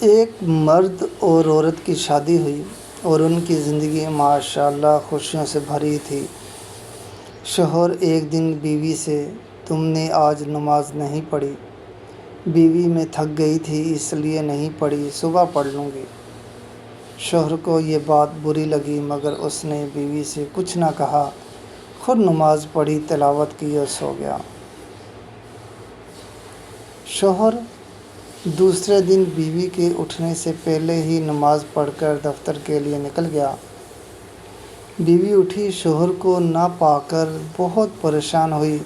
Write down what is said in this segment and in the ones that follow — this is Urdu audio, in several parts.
ایک مرد اور عورت کی شادی ہوئی اور ان کی زندگی ماشاءاللہ خوشیوں سے بھری تھی۔ شوہر ایک دن بیوی سے تم نے آج نماز نہیں پڑھی؟ بیوی میں تھک گئی تھی اس لیے نہیں پڑھی، صبح پڑھ لوں گی۔ شوہر کو یہ بات بری لگی مگر اس نے بیوی سے کچھ نہ کہا، خود نماز پڑھی، تلاوت کی اور سو گیا۔ شوہر دوسرے دن بیوی کے اٹھنے سے پہلے ہی نماز پڑھ کر دفتر کے لیے نکل گیا۔ بیوی اٹھی، شوہر کو نہ پا کر بہت پریشان ہوئی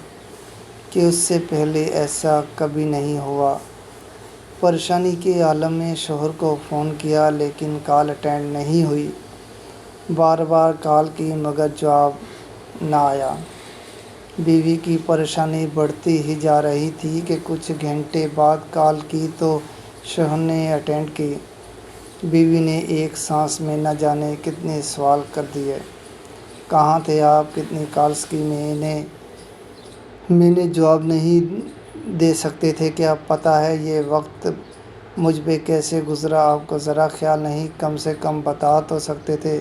کہ اس سے پہلے ایسا کبھی نہیں ہوا۔ پریشانی کے عالم میں شوہر کو فون کیا لیکن کال اٹینڈ نہیں ہوئی۔ بار بار کال کی مگر جواب نہ آیا۔ بیوی کی پریشانی بڑھتی ہی جا رہی تھی کہ کچھ گھنٹے بعد کال کی تو شوہر نے اٹینڈ کی۔ بیوی نے ایک سانس میں نہ جانے کتنے سوال کر دیے، کہاں تھے آپ، کتنی کالز کی میں نے جواب نہیں دے سکتے تھے، کیا پتہ ہے یہ وقت مجھ پہ کیسے گزرا، آپ کو ذرا خیال نہیں، کم سے کم بتا تو سکتے تھے۔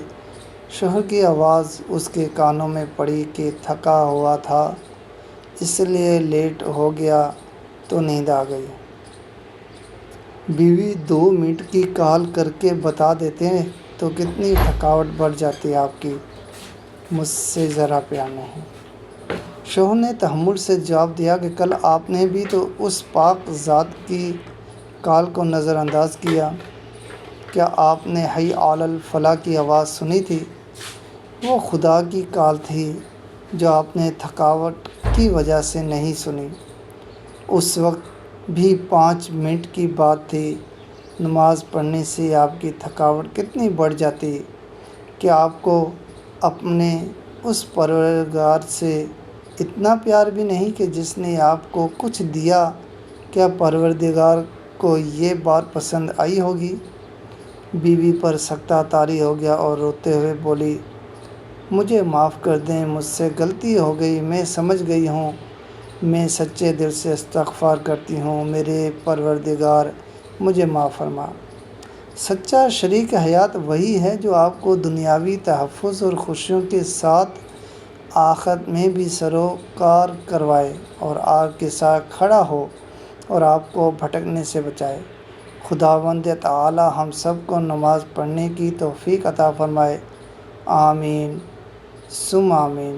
شوہر کی آواز اس کے کانوں میں پڑی کہ تھکا ہوا تھا اس لیے لیٹ ہو گیا تو نیند آ گئی۔ بیوی 2 منٹ کی کال کر کے بتا دیتے تو کتنی تھکاوٹ بڑھ جاتی آپ کی، مجھ سے ذرا پیار نہیں۔ شوہر نے تحمل سے جواب دیا کہ کل آپ نے بھی تو اس پاک ذات کی کال کو نظر انداز کیا، کیا آپ نے حی علی الفلاح کی آواز سنی تھی؟ وہ خدا کی کال تھی جو آپ نے تھکاوٹ کی وجہ سے نہیں سنی۔ اس وقت بھی 5 منٹ کی بات تھی۔ نماز پڑھنے سے آپ کی تھکاوٹ کتنی بڑھ جاتی کہ آپ کو اپنے اس پروردگار سے اتنا پیار بھی نہیں کہ جس نے آپ کو کچھ دیا، کیا پروردگار کو یہ بات پسند آئی ہوگی؟ بیوی پر سکتہ طاری ہو گیا اور روتے ہوئے بولی، مجھے معاف کر دیں، مجھ سے غلطی ہو گئی، میں سمجھ گئی ہوں، میں سچے دل سے استغفار کرتی ہوں، میرے پروردگار مجھے معاف فرما۔ سچا شریک حیات وہی ہے جو آپ کو دنیاوی تحفظ اور خوشیوں کے ساتھ آخرت میں بھی سروکار کروائے اور آپ کے ساتھ کھڑا ہو اور آپ کو بھٹکنے سے بچائے۔ خداوند تعالی ہم سب کو نماز پڑھنے کی توفیق عطا فرمائے، آمین ثم آمین۔